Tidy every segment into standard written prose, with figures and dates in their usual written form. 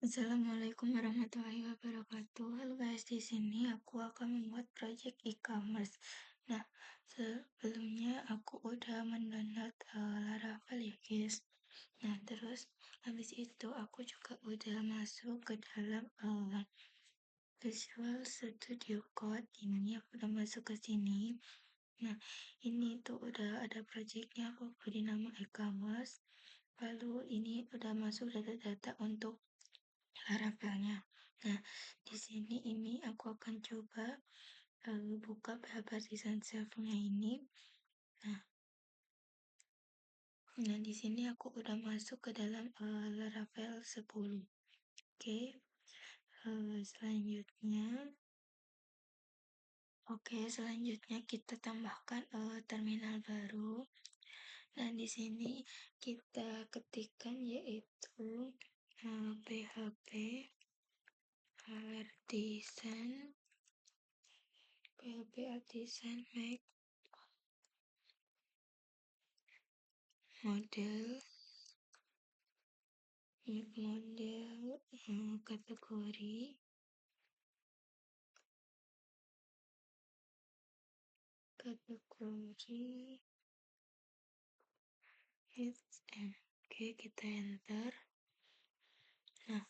Assalamualaikum warahmatullahi wabarakatuh. Halo guys, di sini aku akan membuat project e-commerce. Nah, sebelumnya aku udah mendownload Laravel ya guys. Nah, terus habis itu aku juga udah masuk ke dalam Visual Studio Code. Ini aku udah masuk ke sini. Nah, ini tuh udah ada projectnya, aku beri nama e-commerce. Lalu ini udah masuk data-data untuk Laravelnya. Nah, di sini ini aku akan coba buka Partisan Self-nya ini. Nah, di sini aku udah masuk ke dalam Laravel 10. Oke, selanjutnya, kita tambahkan terminal baru. Nah, di sini kita ketikkan yaitu PHP Artisan Make model kategori HM. Oke, kita enter. Nah,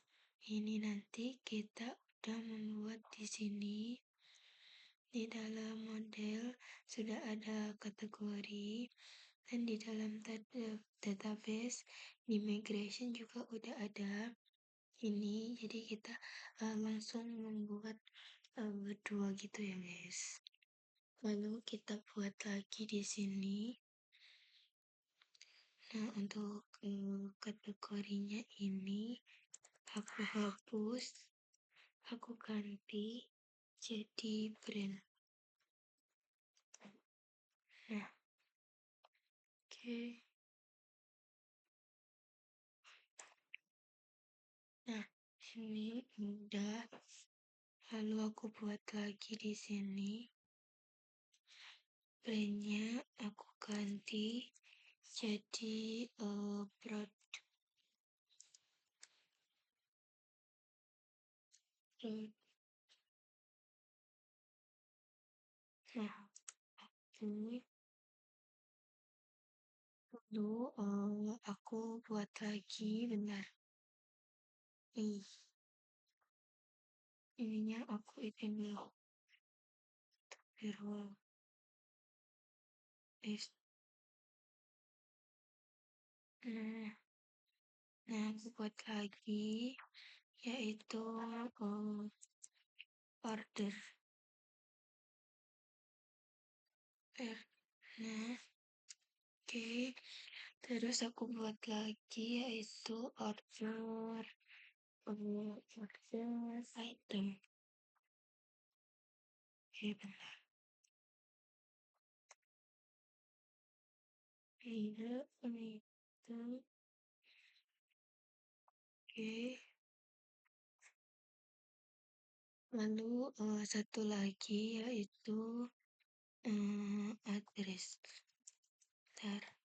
ini nanti kita udah membuat di sini. Di dalam model sudah ada kategori, dan di dalam database di migration juga udah ada ini. Jadi kita langsung membuat berdua gitu ya guys. Lalu kita buat lagi di sini. Nah, untuk kategorinya ini aku hapus, aku ganti jadi brand. Nah, oke. Nah, ini udah. Lalu aku buat lagi di sini. Brandnya aku ganti jadi produk. Nah, ini lalu aku buat lagi, bentar. Ininya aku itu dulu. Biru. Nah, aku buat lagi yaitu order. Nah, oke. Terus aku buat lagi yaitu order item. Oke, bentar. Ini itu. Oke. Lalu satu lagi yaitu address. Bentar.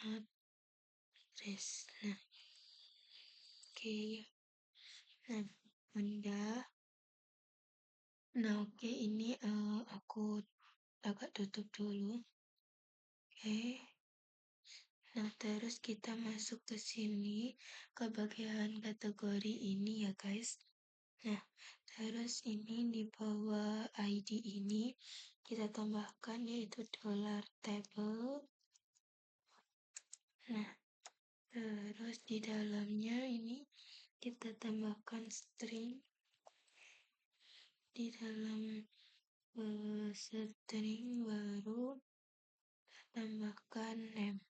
Address. Nah, oke. Nah, udah. Nah, oke, ini aku agak tutup dulu. Oke. Nah, terus kita masuk ke sini, ke bagian kategori ini ya guys. Nah, terus ini di bawah ID ini kita tambahkan yaitu $table. Nah, terus di dalamnya ini kita tambahkan string. Di dalam string baru tambahkan name.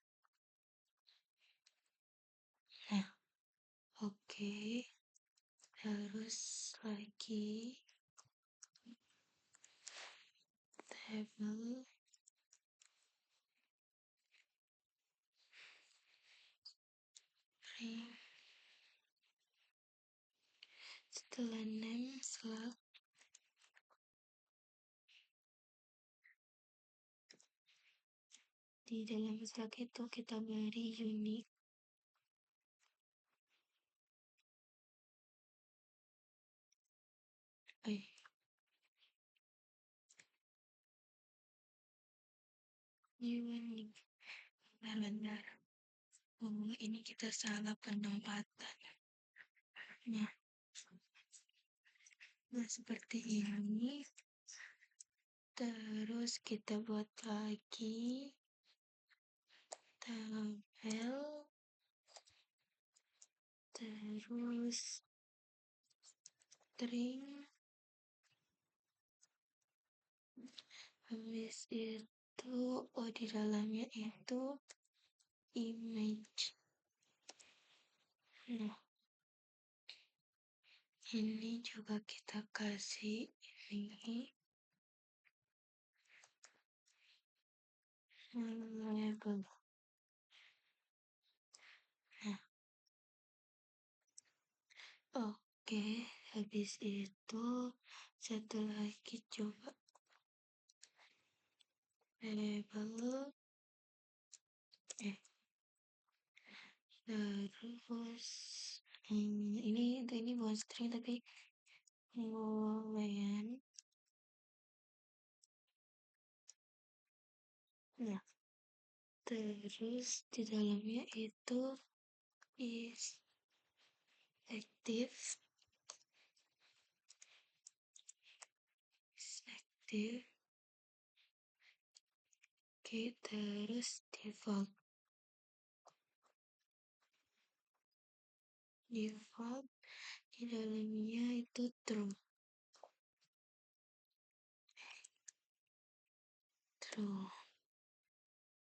Nah, oke. Terus lagi table ring. Setelah name slug, di dalam slug itu kita beri unique. Unique. Benar-benar. Oh, ini kita salah penempatan. Nah, seperti ini. Terus kita buat lagi tabel. Terus string. Habis itu, di dalamnya itu image. Nah, ini juga kita kasih ini label. Nah, oke, habis itu satu lagi coba label. Terus ini bukan string tapi boolean. Nah, terus di dalamnya itu is active. Oke, terus default di dalamnya itu true.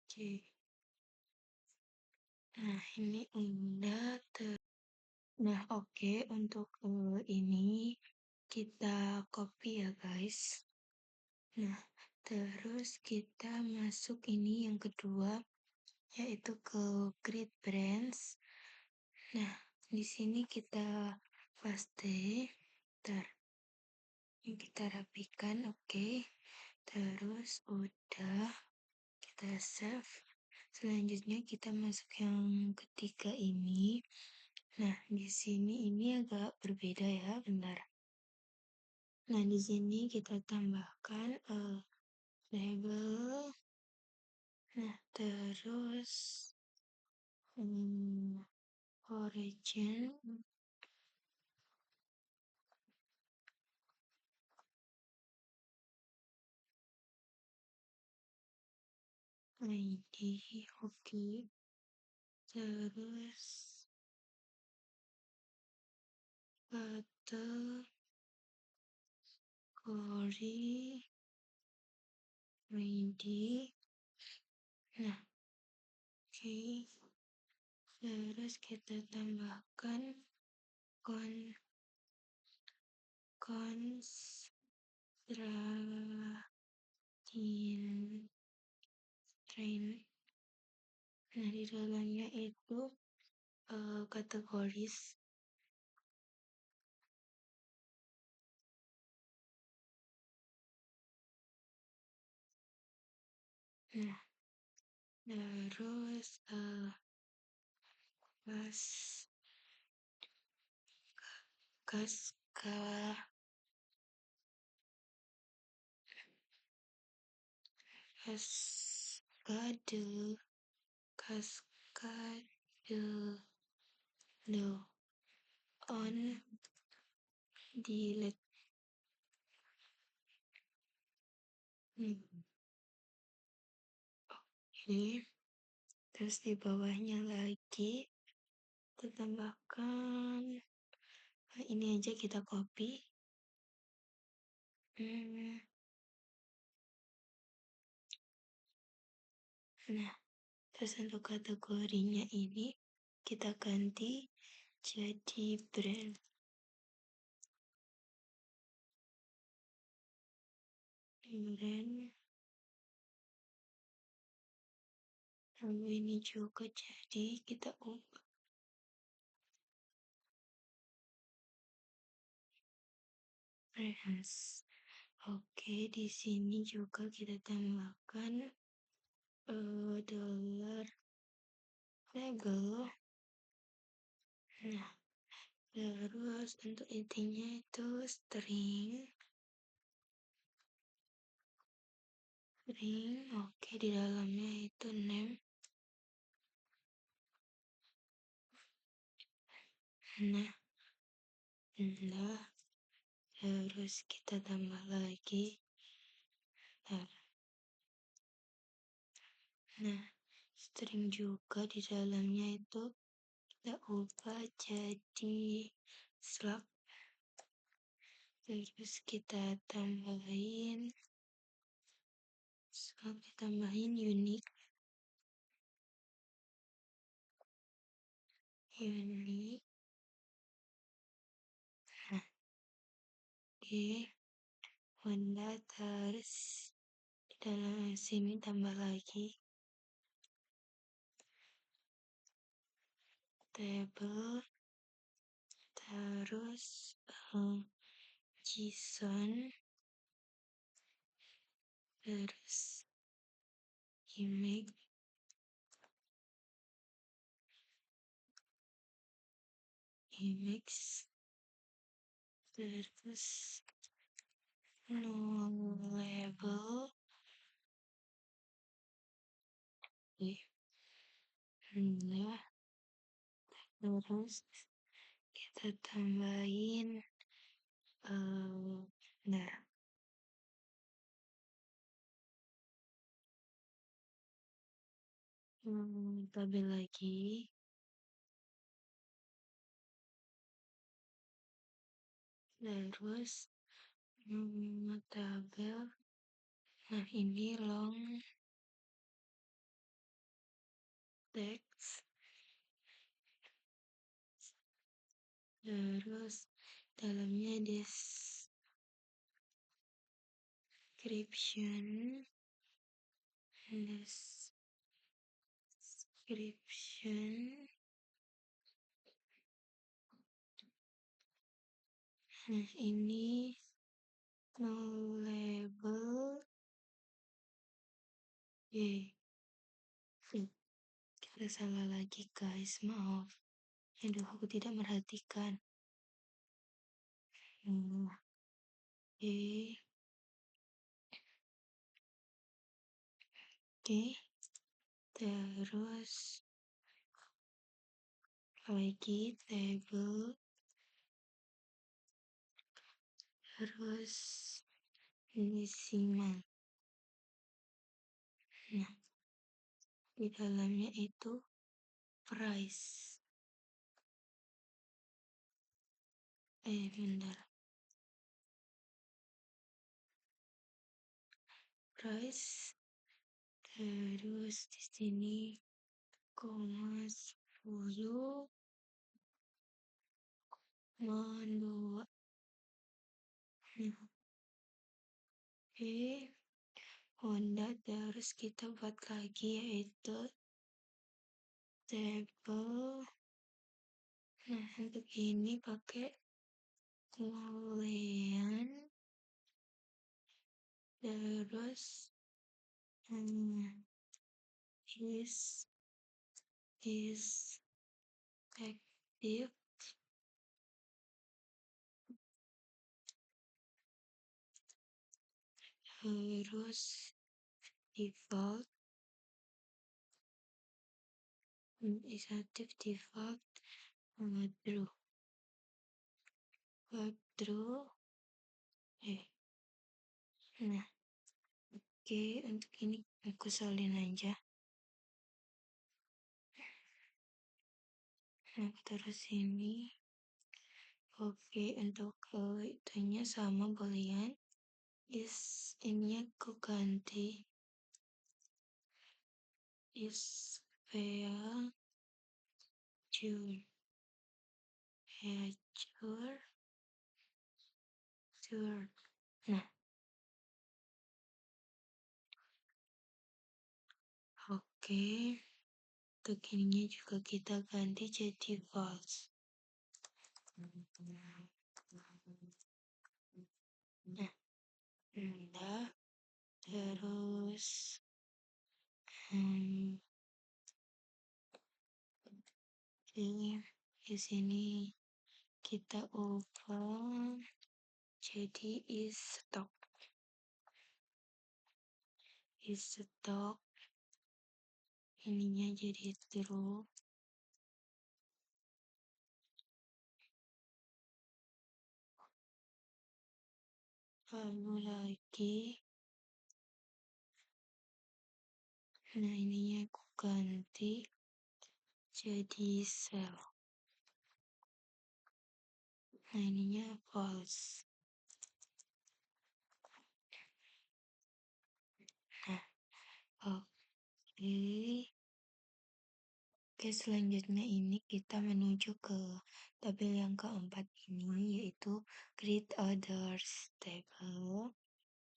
Oke. Nah, ini udah nah, oke, untuk ini kita copy ya guys. Nah, terus kita masuk ini yang kedua, yaitu ke create branch. Nah, di sini kita paste. Ini kita rapikan, oke. Terus udah kita save. Selanjutnya kita masuk yang ketiga ini. Nah, di sini ini agak berbeda ya, bentar. Nah, di sini kita tambahkan label. Nah, terus origin. ID, oke. Terus kategori ID. Nah, oke. Terus kita tambahkan train. Nah, di dalamnya itu kategoris. Nah, terus kaskade no on delete. Oke, terus di bawahnya lagi kita tambahkan ini aja, kita copy. Nah, terus untuk kategorinya ini kita ganti jadi brand. Lalu ini juga jadi kita ubah brands. Oke, di sini juga kita tambahkan dollar label. Nah, terus untuk intinya itu string. string, oke, di dalamnya itu name. Nah, terus kita tambah lagi. Nah, string juga di dalamnya itu kita ubah jadi slug. Terus kita tambahin unique. Nah, Honda, terus di dalam sini tambah lagi table, terus JSON, terus image, terus no label, terus kita tambahin tabel lagi, terus tabel. Nah, ini long text, terus dalamnya description. Nah, ini no label. Kita salah lagi, guys, maaf. Aduh, aku tidak merhatikan. Terus lagi table, terus decimal. Nah, di dalamnya itu price. Price, terus di sini koma 10 2. Honda, terus kita buat lagi yaitu table. Nah, untuk ini pakai boolean, terus is active, terus default, is active, default, true. Nah, oke, untuk ini aku salin aja. Nah, terus ini oke, untuk itunya sama boolean. Ini aku ganti is fair sure. Nah, oke, untuk ininya juga kita ganti jadi false. Nah, terus di sini kita ubah jadi is stock. stop, ininya jadi true, lalu lagi, nah ininya aku ganti jadi cell, nah ininya false. Nah, oke. Oke, selanjutnya ini kita menuju ke tabel yang keempat ini, yaitu create others table.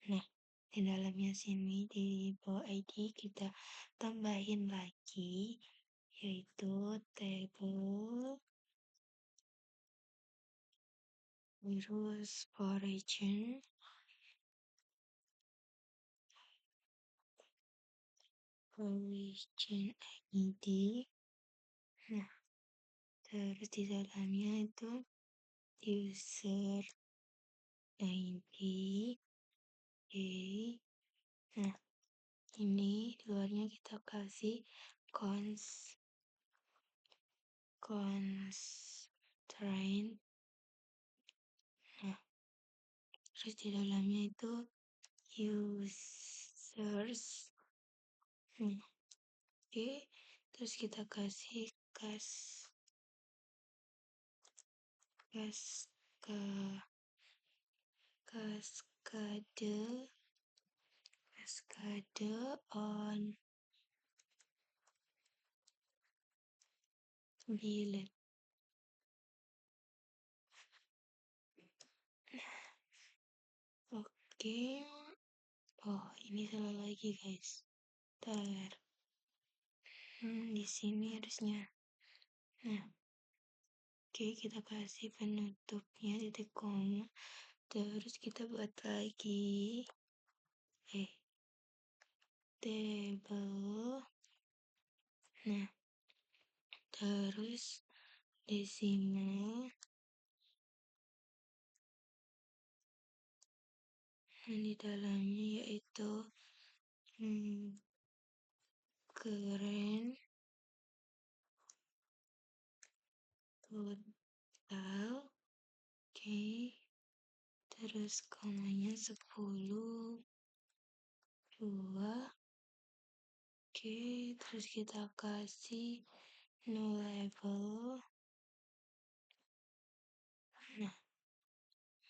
Nah, di dalamnya sini di bawah ID kita tambahin lagi, yaitu table terus origin ID. Nah, terus di dalamnya itu user ID. Oke. Nah, ini di luarnya kita kasih constraint. Nah, terus di dalamnya itu users. Oke, terus kita kasih kaskade on delete. Oke. Oh, ini salah lagi, guys. Ntar. Di sini harusnya. Nah, oke, kita kasih penutupnya titik koma. Terus kita buat lagi table. Nah, terus di sini di dalamnya yaitu keren total. Oke, terus komanya 10 2. Oke, terus kita kasih no label. Nah,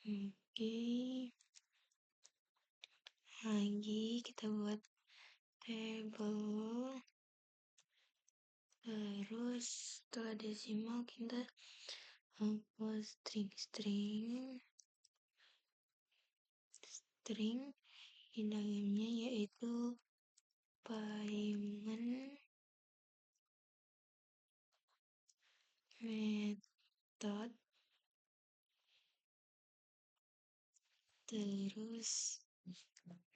oke, lagi kita buat table. Terus setelah desimal kita hapus string di dalamnya yaitu payment method, terus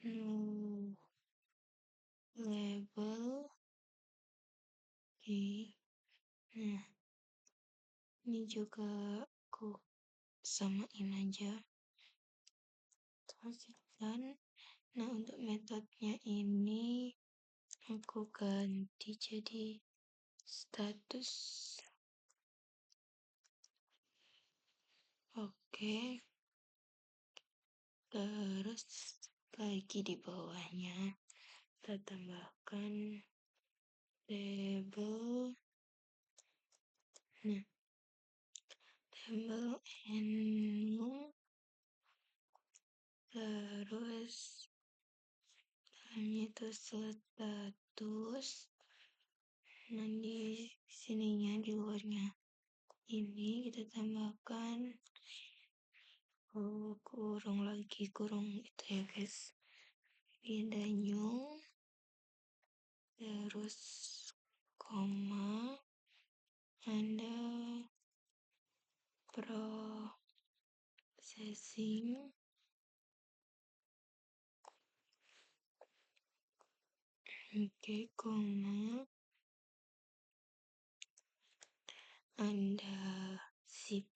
no label. Oke, nah ini juga aku samain aja. Dan nah untuk metodenya ini aku ganti jadi status. Oke, terus lagi di bawahnya kita tambahkan label. Nah, label enum, terus itu status. Nah, di sininya di luarnya ini kita tambahkan kurung lagi, kurung itu ya guys, pindah new, terus koma, ada processing. Oke, koma, ada zip.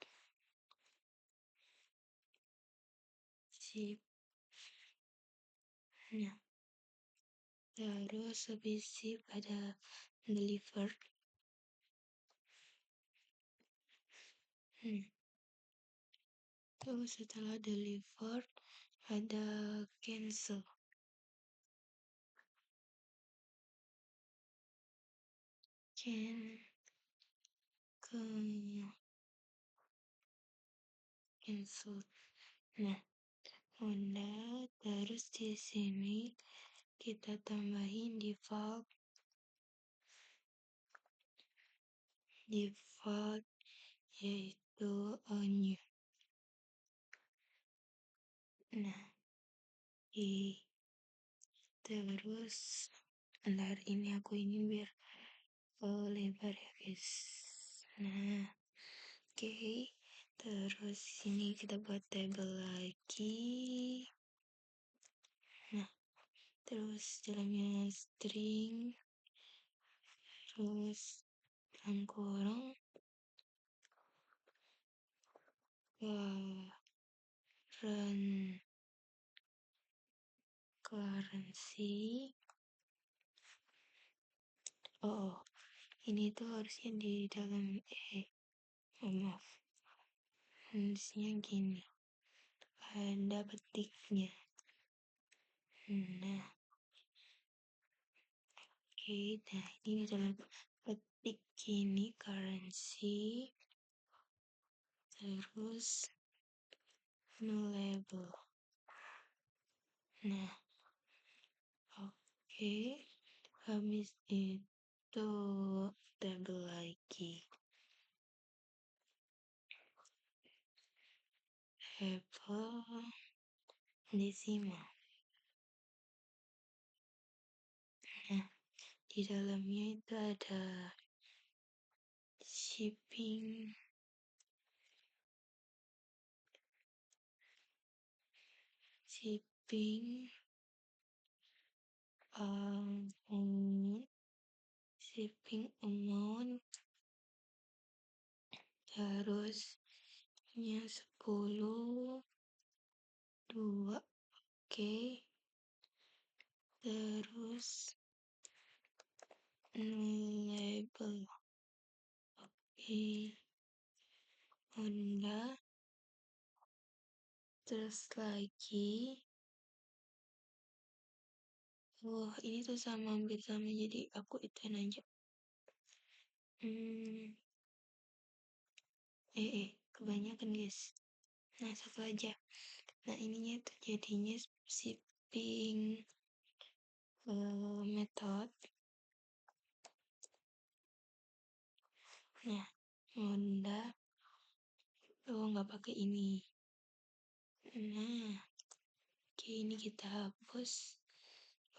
Nah, Terus habis sip ada delivered. Terus setelah delivered ada cancel. Cancel. Nah, udah terus di sini kita tambahin default yaitu new. Nah, terus bentar ini aku ini biar lebar ya guys. Nah, oke. Terus sini kita buat table lagi. Nah, terus dalamnya string, terus dalam kurung currency. Oh, ini tuh harusnya di dalam maaf, harusnya gini, ada petiknya. Nah, oke, nah ini di dalam petik gini currency, terus no label. Nah, oke, habis itu table lagi. Table decimal. Nah, di dalamnya itu ada shipping, shipping amount, terus nya 10, 2, oke, terus label, oke, Honda, terus lagi, wah ini tuh hampir sama jadi aku ituin aja. Kebanyakan guys. Nah, satu aja. Nah, ininya tuh jadinya shipping method. Nah, Honda nggak pakai ini. Nah, oke, ini kita hapus.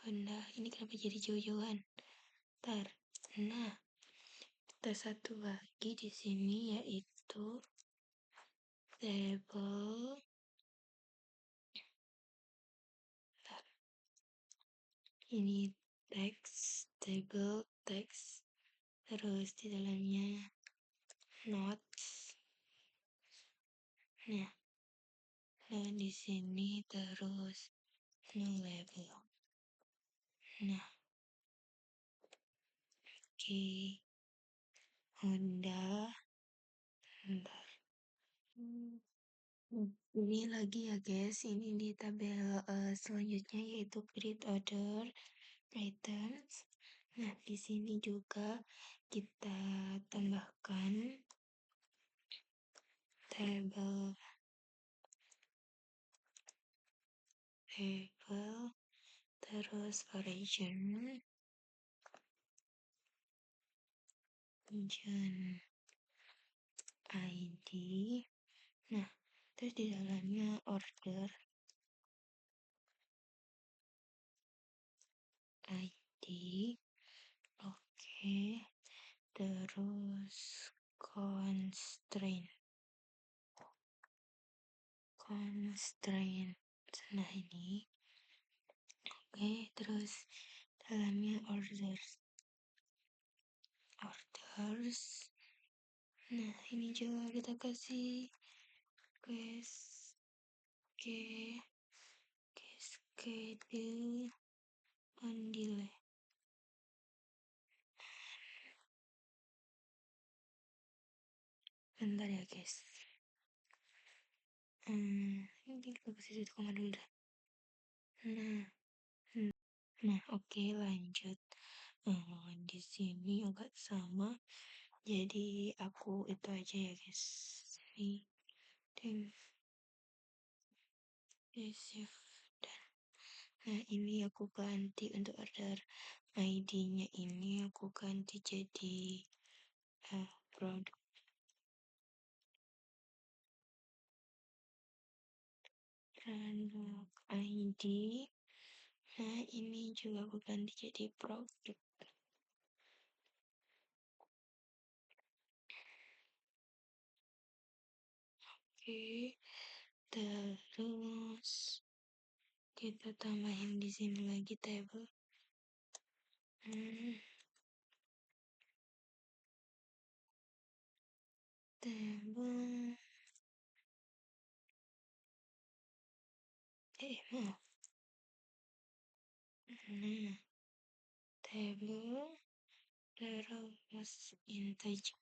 Honda, ini kenapa jadi jauh-jauhan? Ntar. Nah, kita satu lagi di sini yaitu table. Ntar. Ini text, table, text. Terus di dalamnya notes. Nah, dan di sini terus no label. Nah, oke. Honda. Bentar. Ini lagi ya guys, ini di tabel selanjutnya yaitu create order items. Nah, di sini juga kita tambahkan table terus origin ID. Nah, terus di dalamnya order ID. Oke. Terus constraint. Nah, ini. Oke, terus dalamnya orders. Nah, ini juga kita kasih schedule on delay. Bentar ya guys. Ini ke posisi 1 koma dulu deh. Nah, oke, lanjut. Di sini agak sama. Jadi aku itu aja ya guys. Ini dan receive dan. Nah, ini aku ganti untuk order ID-nya ini aku ganti jadi produk ID. Nah, ini juga aku ganti jadi produk. Oke, terus kita tambahin di sini lagi table. Table. Maaf. Nah, table terus integer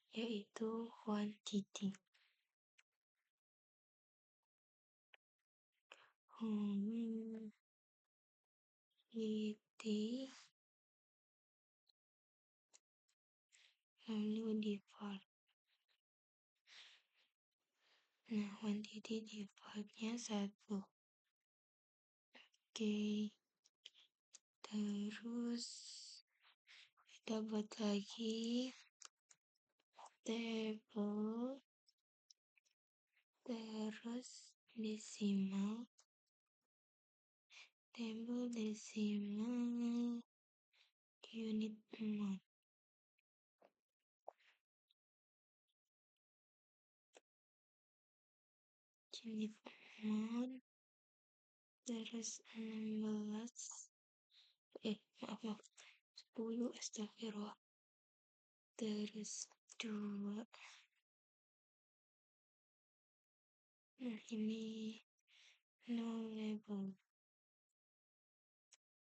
yaitu quantity. Quantity lalu default. Nah, quantity defaultnya 1. Oke, terus kita buat lagi table terus desimal table desimal unit mode. Unit mode terus 16 maaf 10 astagfirullah terus 2. Nah, ini no label.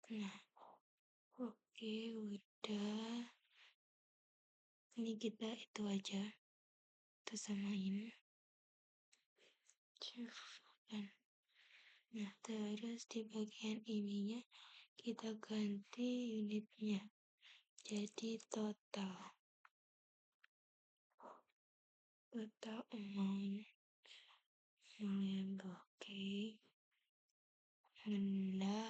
Nah, oke, udah. Ini kita itu aja. Kita samain. Nah, terus di bagian ininya kita ganti unitnya. Jadi total amount label. Oke. Udah.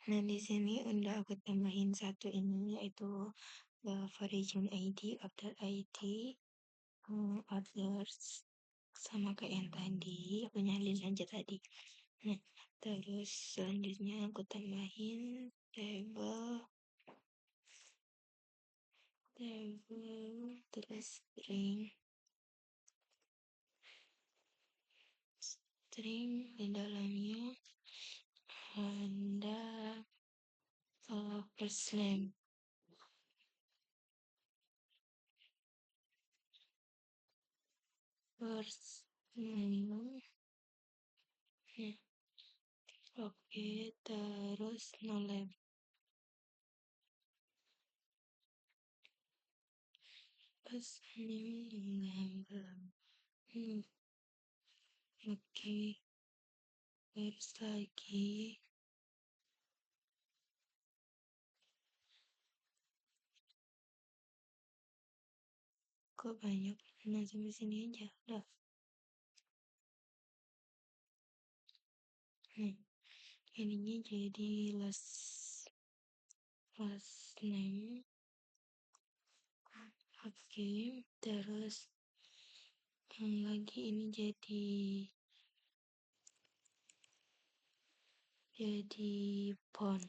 Nah, di sini udah aku tambahin satu ini yaitu origin ID, order ID, others sama kayak yang tadi, aku nyalin aja tadi. Nah, terus selanjutnya aku tambahin table terus string di dalamnya ada first name. First name. Oke, terus no label. First name label. Oke, terus lagi kok banyak. Nah, sampai sini aja udah. Ininya jadi last name. Oke, terus lagi ini jadi font.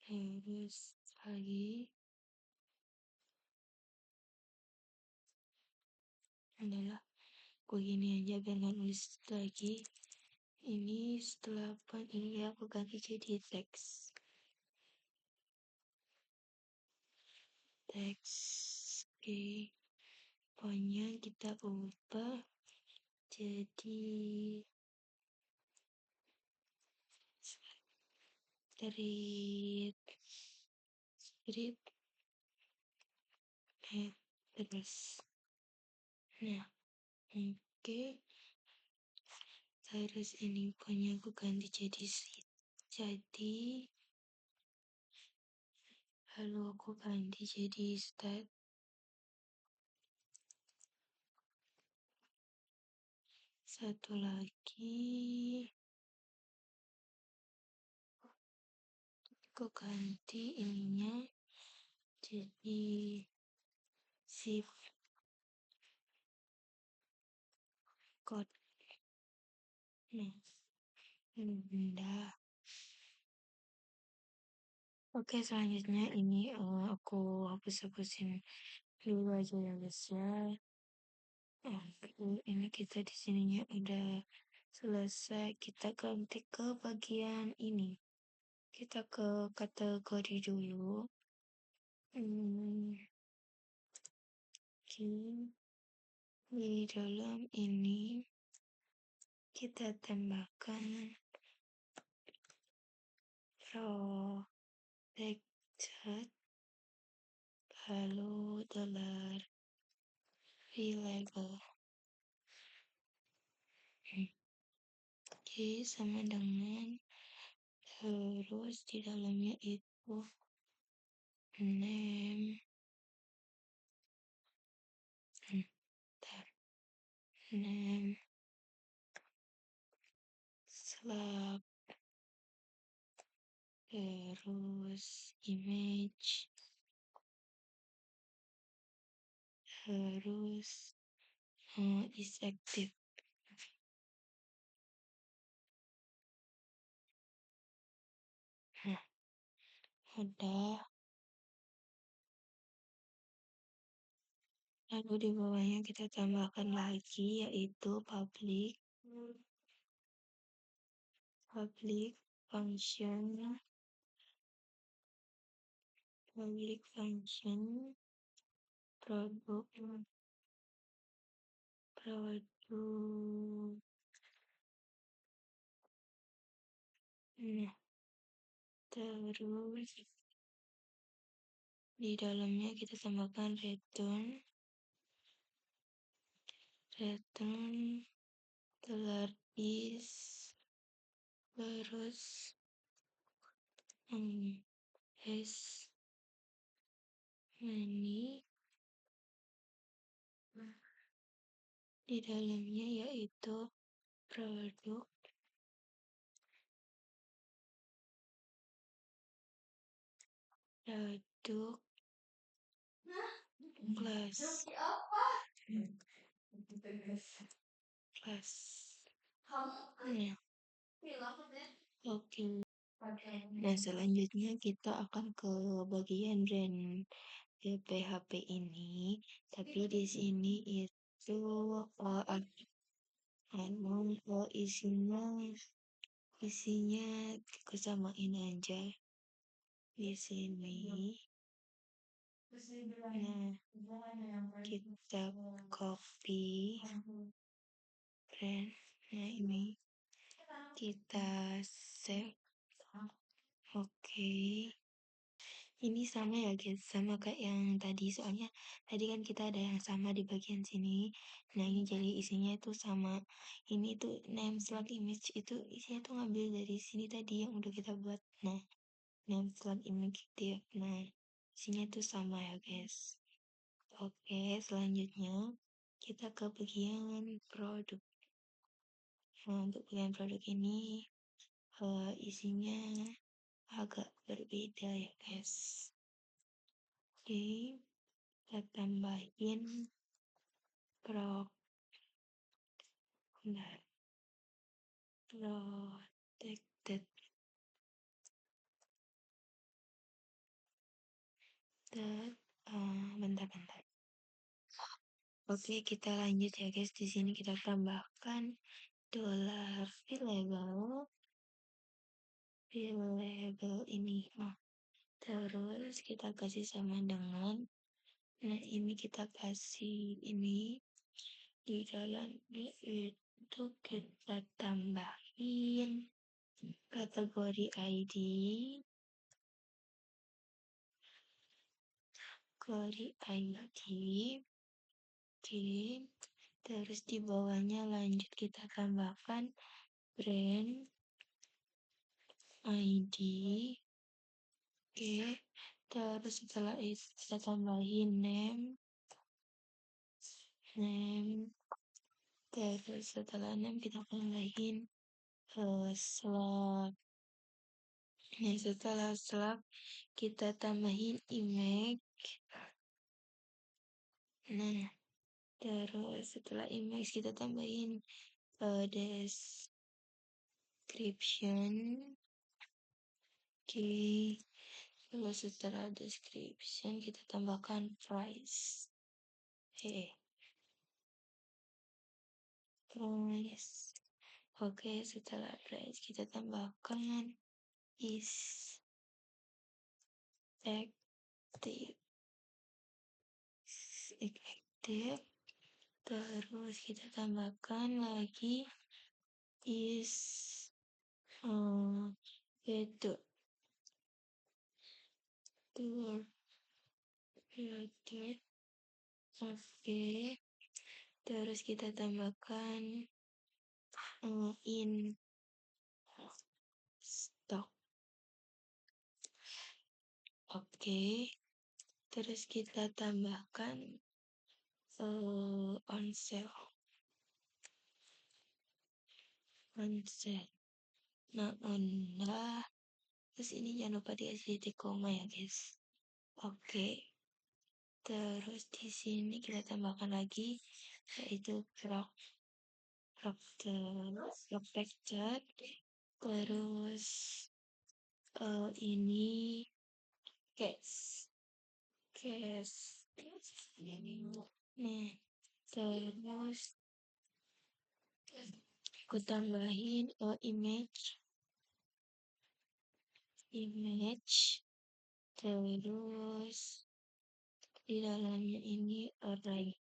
Terus lagi adalah begini aja biar nggak nulis lagi. Ini setelah font ini aku ganti jadi teks Oke, pokoknya kita ubah jadi street terus. Nah, oke. Terus ini pokoknya aku ganti jadi jadi lalu aku ganti jadi start. Satu lagi aku ganti ininya jadi shift code. Nah, benda. Oke, selanjutnya ini aku hapus-hapusin dulu aja ya guys ya. Ini kita di sininya udah selesai. Kita ganti ke bagian ini. Kita ke kategori dulu. Oke. Di dalam ini kita tambahkan protected lalu dollar reliable. Oke, sama dengan terus di dalamnya itu name name slab terus image terus is active. Nah, udah. Lalu di bawahnya kita tambahkan lagi yaitu public function produk nah terus di dalamnya kita tambahkan return telar is terus as many di dalamnya yaitu produk class ya. Oke. Nah, selanjutnya kita akan ke bagian brand PHP ini, tapi di sini itu isinya kesamain aja di sini. Nah, kita copy brand. Nah, ini kita save. Oke. Ini sama ya guys, sama kayak yang tadi, soalnya tadi kan kita ada yang sama di bagian sini. Nah, ini jadi isinya itu sama. Ini tuh name slot image itu isinya tuh ngambil dari sini tadi yang udah kita buat. Nah, name slot image dia. Nah, isinya tuh sama ya guys. Oke, selanjutnya kita ke bagian produk. Nah, untuk bagian produk ini isinya agak berbeda ya guys. Oke, kita tambahin protected bentar. Oke, kita lanjut ya guys. Di sini kita tambahkan dollar label ini. Terus kita kasih sama dengan Nah, ini kita kasih ini di dalamnya itu kita tambahin kategori ID, oke, terus di bawahnya lanjut kita tambahkan brand ID, oke, terus setelah itu kita tambahin name, terus setelah name kita tambahin slot. Nah, setelah slot kita tambahin image. Nah, terus setelah image kita tambahin description. Oke, terus setelah description kita tambahkan price. Price. Oke, setelah price kita tambahkan is active. Terus kita tambahkan lagi is itu oke, terus kita tambahkan in stock. Oke, terus kita tambahkan on sale. Nah, terus ini jangan lupa dikasih titik koma ya guys. Oke, terus di sini kita tambahkan lagi yaitu protected, terus ini case. Nih, terus aku tambahin image, terus di dalamnya ini array.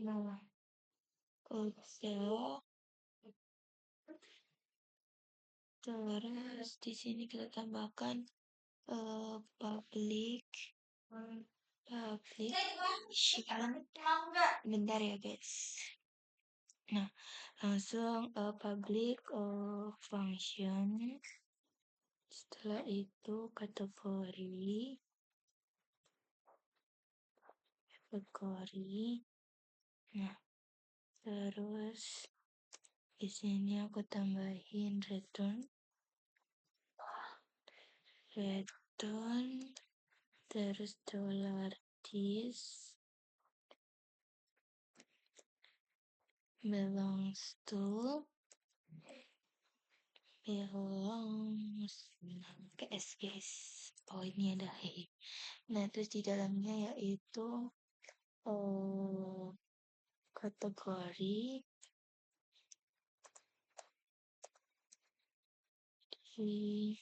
Nah, terus di sini kita tambahkan public bentar ya guys. Nah, langsung public function. Setelah itu kategori. Nah, terus di sini aku tambahin return, terus $this belongs guys. Oh, ini ada Nah, terus di dalamnya yaitu kategori di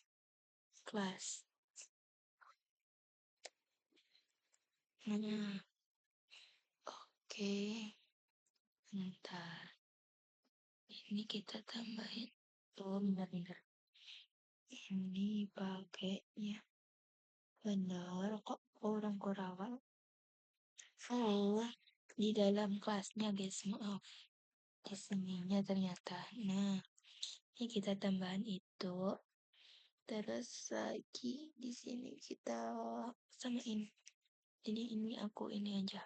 kelas. Nah, oke, bentar. Ini kita tambahin. Bentar. Ini pakainya benar kok orang Korawa. Di dalam kelasnya guys, maaf. Di sininya ternyata. Nah, ini kita tambahan itu. Terus lagi di sini kita samain. Jadi ini aku ini aja.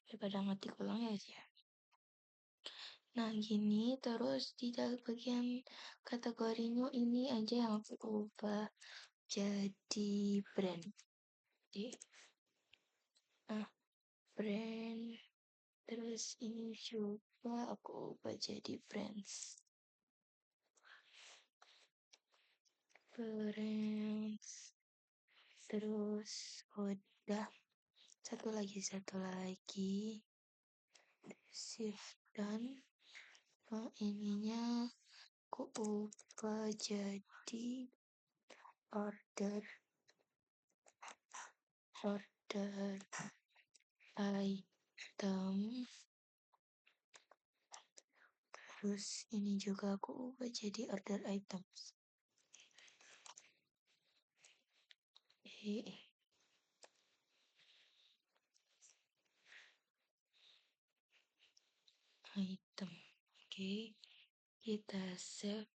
Daripada ngetik ulang ya guys ya. Nah, gini terus di dalam bagian kategorinya ini aja yang aku ubah jadi brand. Brand, terus ini coba aku ubah jadi brands. Terus udah satu lagi shift dan ininya aku ubah jadi order order item, terus ini juga aku ubah jadi order items. Item. Oke, kita save.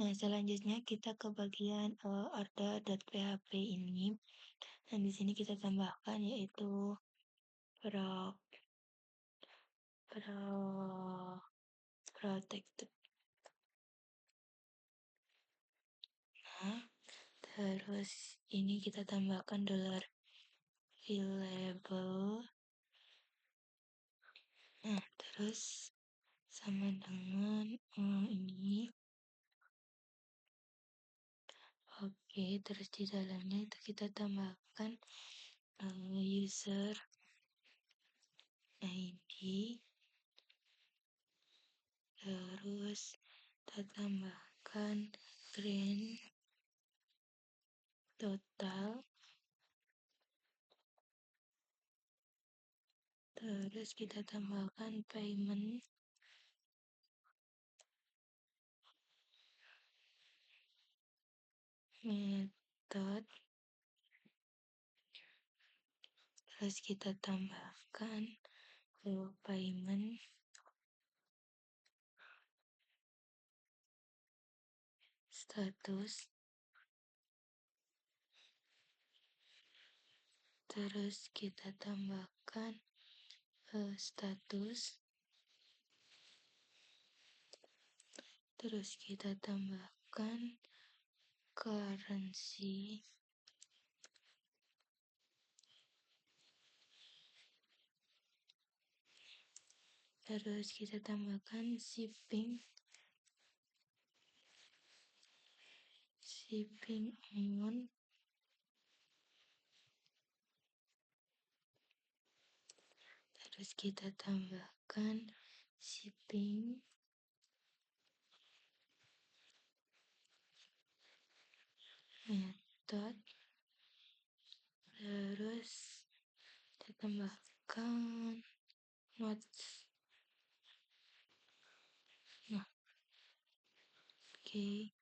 Nah, selanjutnya kita ke bagian order.php ini. Dan di sini kita tambahkan yaitu protected. Nah, terus ini kita tambahkan $available. Nah, terus sama dengan ini. Oke, terus di dalamnya itu kita tambahkan user ID, terus kita tambahkan grand total, terus kita tambahkan payment method, terus kita tambahkan payment status, terus kita tambahkan status, terus kita tambahkan currency, terus kita tambahkan shipping amount, terus kita tambahkan shipping method, terus kita tambahkan notes. Nah, oke,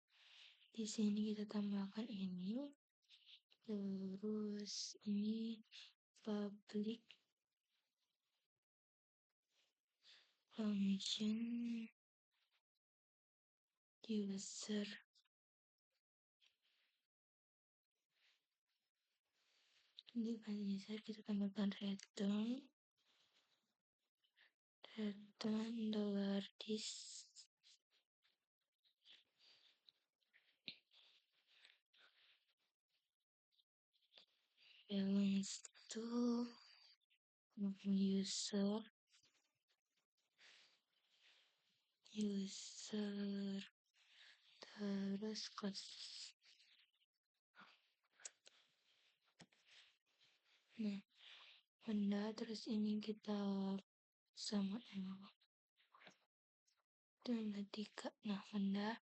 di sini kita tambahkan ini, terus ini public function user, di bagian user kita tambahkan return $this belongs to user terus cost. Nah, benda terus ini kita sama benda 3. Nah, benda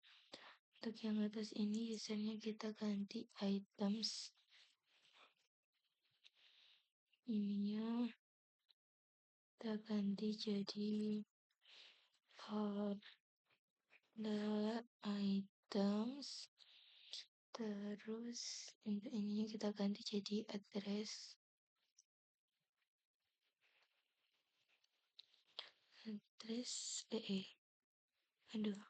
untuk yang atas ini usernya kita ganti items, ininya kita ganti jadi order items, terus untuk ininya kita ganti jadi address aduh,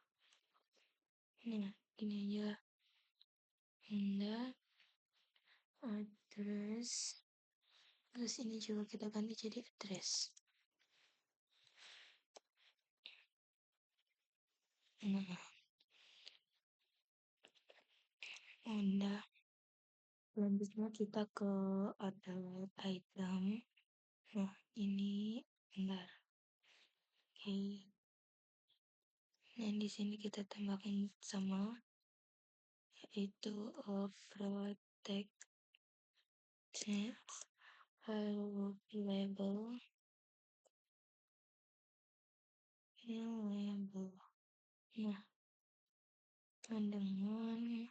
nah gini aja, benda address, terus ini juga kita ganti jadi address. Nah, udah, selanjutnya kita ke order item. Nah, ini bentar. Oke. Nah, di sini kita tambahkan sama yaitu protect label. Nah, dengan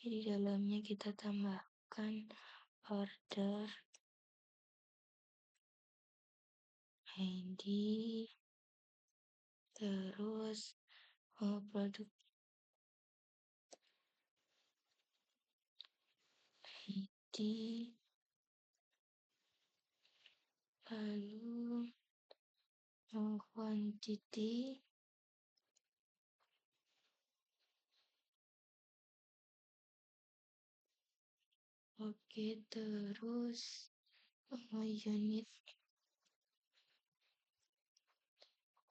di dalamnya kita tambahkan order ID, terus produk ID, lalu quantity, oke, terus unit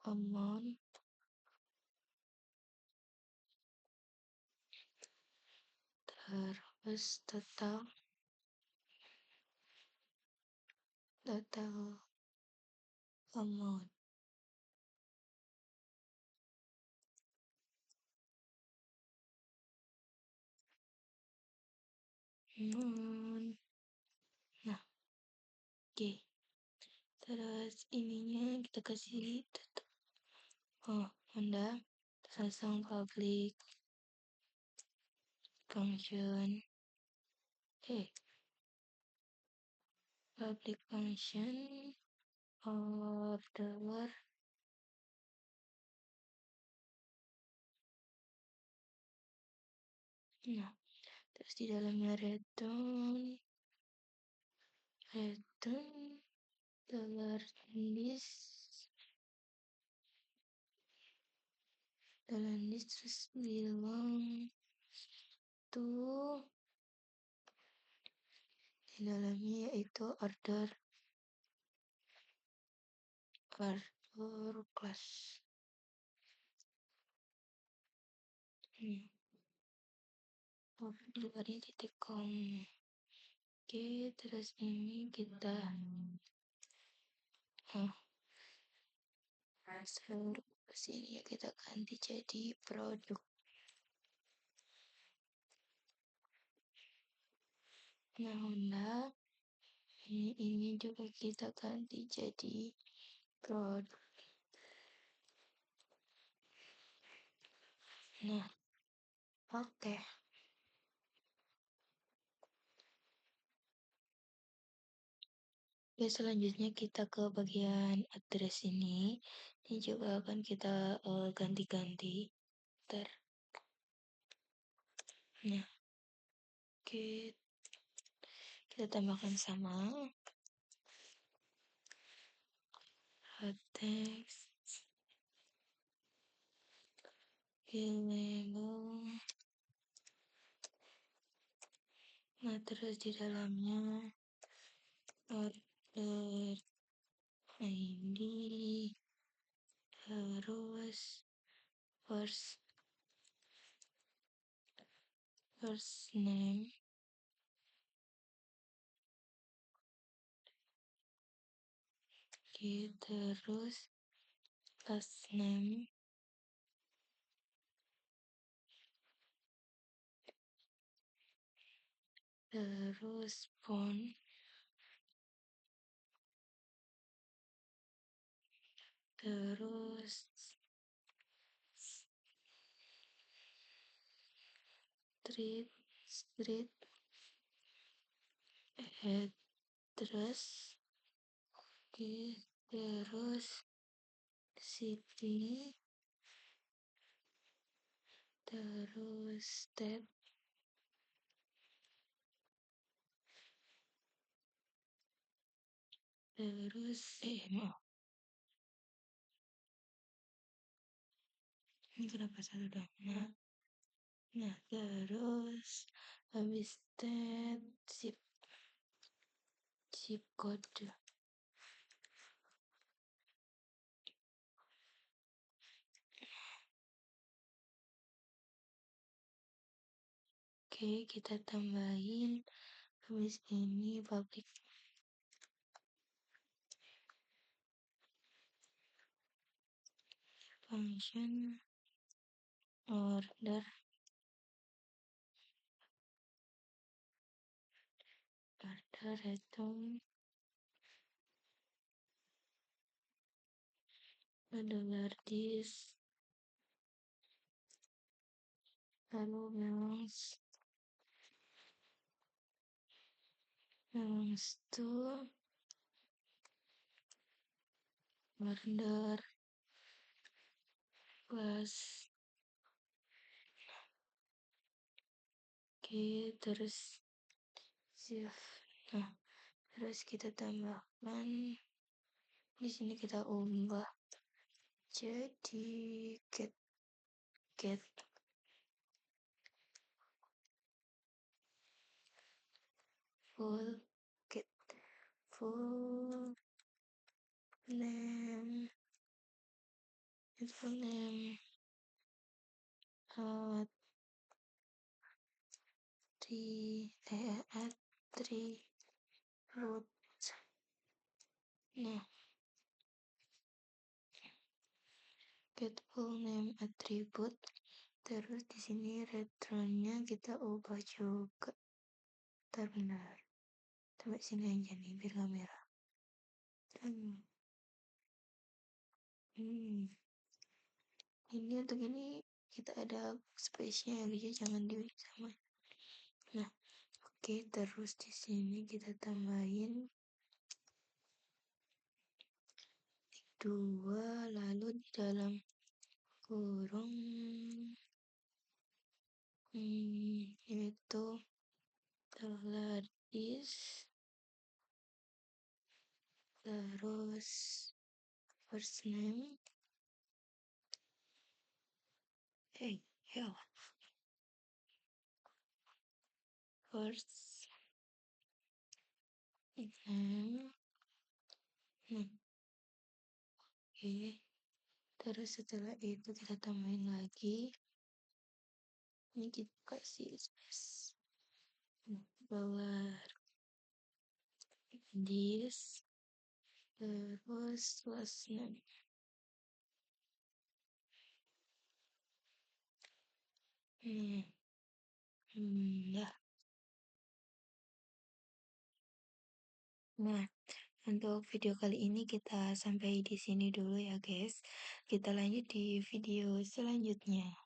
amount, terus total amount. Nah, oke. Terus ininya kita kasih tutup. Honda, pasang public function. Public function order. Nah, terus di dalamnya return dollar list terus bilang tuh di dalamnya yaitu order class. Di titik com. Oke, terus ini kita seluruh sini ya kita ganti jadi produk. Nah, Honda ini juga kita ganti jadi produk. Nah, oke. Oke, selanjutnya kita ke bagian address ini. Ini juga akan kita ganti-ganti. Nah, oke. Kita tambahkan sama. Text. Label. Nah, terus di dalamnya order ID, terus first name, terus last name, terus font, terus street address, terus city, terus state, terus maaf, ini kenapa satu dong. Nah, terus habis state zip code. Oke, kita tambahin habis ini public function order return dollar this lalu mouse Habis itu order plus. Oke, terus save. Nah, terus kita tambahkan di sini, kita ubah jadi get full get full name full name attribute. Nah, get full name attribute. Terus di sini return-nya kita ubah juga. Benar. Sampai sini aja nih biar nggak merah. Ini untuk ini kita ada space-nya ya guys, jangan di sama. Nah, oke, terus di sini kita tambahin 2, lalu di dalam kurung yaitu $is, terus first name, first name. Oke, terus setelah itu kita tambahin lagi, ini kita kasih space $is, terus last name. Ya. Nah, untuk video kali ini kita sampai di sini dulu ya guys. Kita lanjut di video selanjutnya.